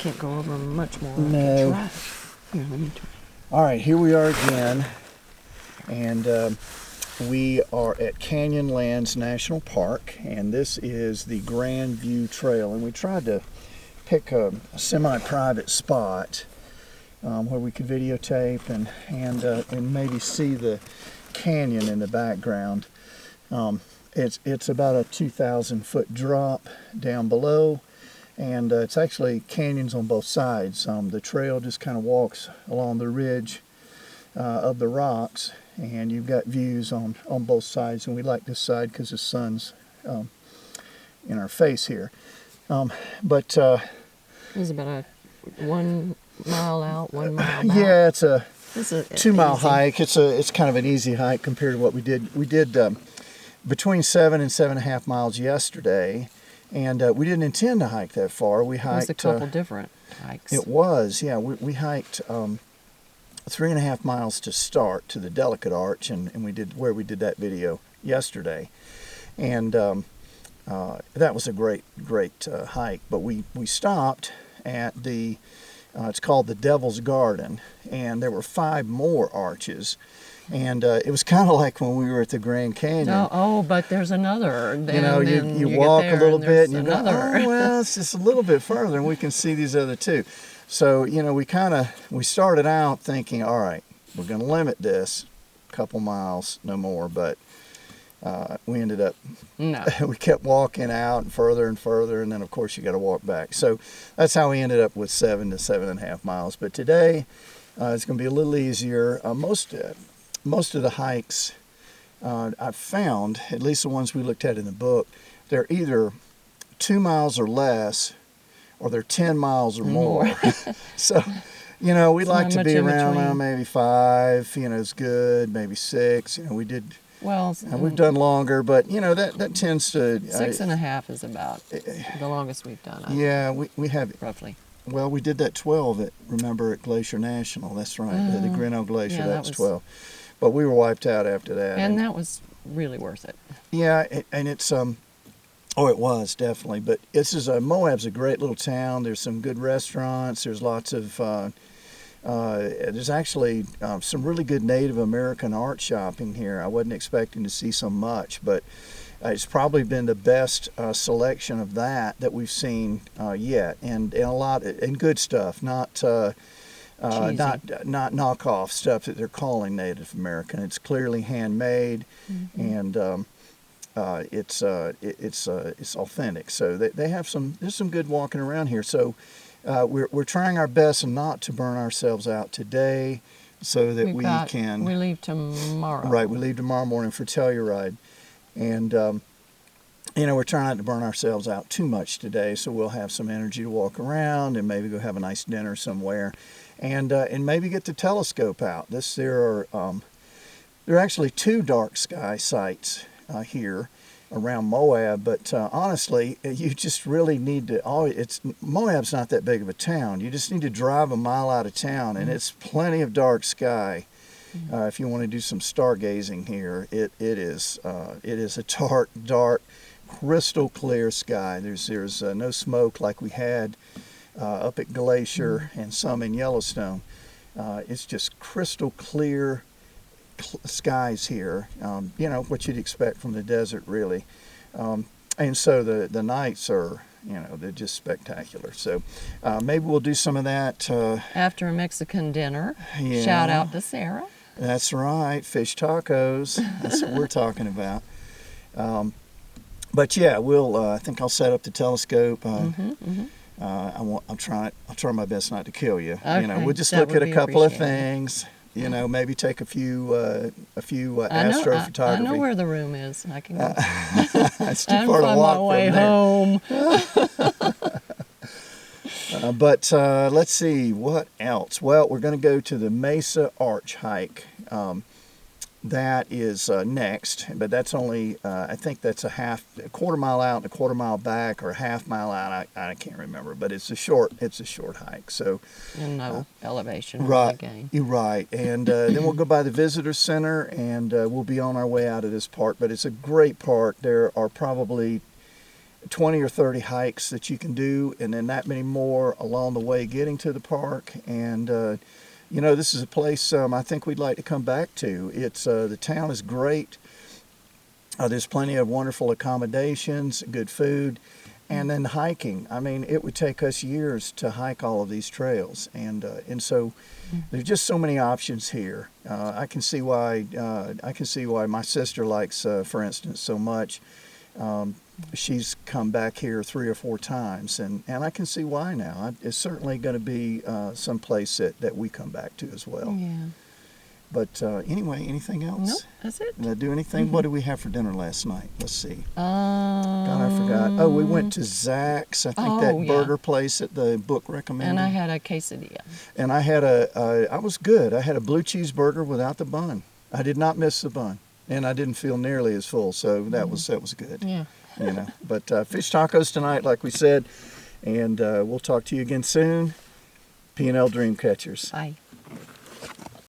can't go over much more. No. Here, let me try. All right, here we are again, and we are at Canyonlands National Park, and this is the Grand View Trail, and we tried to pick a semi-private spot where we could videotape and maybe see the canyon in the background. It's about a 2,000 foot drop down below, and it's actually canyons on both sides. The trail just kind of walks along the ridge of the rocks, and you've got views on both sides, and we like this side because the sun's in our face here. But this is about a 1 mile out, 1 mile back. Yeah, it's a This is 2 mile easy. hike. It's kind of an easy hike compared to what we did. We did between 7 and 7.5 miles yesterday, and we didn't intend to hike that far. We hiked. It was a couple different hikes. It was, yeah. We hiked 3.5 miles to start to the Delicate Arch, and we did that video yesterday, and that was a great hike. But we stopped at the it's called the Devil's Garden, and there were 5 more arches, and it was kind of like when we were at the Grand Canyon. Oh, but there's another. You walk a little bit and you go, another. oh, well, it's just a little bit further, and we can see these other two. So, we started out thinking, all right, we're going to limit this a couple miles, no more, but we ended up, No. we kept walking out and further, and then, of course, you got to walk back. So that's how we ended up with 7 to 7.5 miles. But today, it's going to be a little easier. Most of the hikes I've found, at least the ones we looked at in the book, they're either 2 miles or less, or they're 10 miles or more. So, we'd like to be around maybe 5, is good, maybe 6. We did. Well, We've done longer, but that tends to 6.5 is about the longest we've done. Yeah, we have roughly. Well, we did that 12 at Glacier National. That's right, the Grinnell Glacier. Yeah, that was 12, but we were wiped out after that. And that was really worth it. Yeah, and it's it was definitely. But Moab's a great little town. There's some good restaurants. There's lots of there's actually some really good Native American art shopping here. I wasn't expecting to see so much, but it's probably been the best selection of that we've seen yet, and a lot and good stuff, not knockoff stuff that they're calling Native American. It's clearly handmade, and it's authentic. So they have there's some good walking around here. So. We're trying our best not to burn ourselves out today, so that we leave tomorrow. Right, we leave tomorrow morning for Telluride, and we're trying not to burn ourselves out too much today, so we'll have some energy to walk around and maybe go have a nice dinner somewhere, and maybe get the telescope out. There are actually 2 dark sky sites here around Moab, but honestly, you just really need to. Moab's not that big of a town. You just need to drive a mile out of town, and it's plenty of dark sky. If you want to do some stargazing here, it is a dark, crystal clear sky. There's no smoke like we had up at Glacier and some in Yellowstone. It's just crystal clear skies here, what you'd expect from the desert, really, and so the nights are, they're just spectacular. So maybe we'll do some of that after a Mexican dinner. Yeah, shout out to Sarah. That's right, fish tacos. That's what we're talking about. But yeah, I think I'll set up the telescope. I'll try my best not to kill you. Okay, we'll just look at a couple of things. Maybe take a few astrophotography. I know where the room is. I can go. It's too far to walk my way from home. But let's see, what else? Well, we're going to go to the Mesa Arch hike. That is next, but that's only, I think that's a quarter mile out and a quarter mile back, or a half mile out. I can't remember, but it's a short hike. So and no elevation. Right, gain. You're right. And then we'll go by the visitor center, and we'll be on our way out of this park. But it's a great park. There are probably 20 or 30 hikes that you can do, and then that many more along the way getting to the park. And you know, this is a place I think we'd like to come back to. It's the town is great. There's plenty of wonderful accommodations, good food, and then hiking. I mean, it would take us years to hike all of these trails, and so there's just so many options here. I can see why my sister likes, for instance, so much. She's come back here 3 or 4 times, and I can see why now. It's certainly going to be some place that we come back to as well. Yeah. But anyway, anything else? Nope, that's it. Did I do anything? What did we have for dinner last night? Let's see. God, I Um, forgot. Oh, we went to Zach's. I think that Oh, yeah. burger place that the book recommended. And I had a quesadilla. And I had I was good. I had a blue cheeseburger without the bun. I did not miss the bun, and I didn't feel nearly as full. So that was good. Yeah. You know. But fish tacos tonight, like we said, and we'll talk to you again soon. P&L Dreamcatchers. Bye.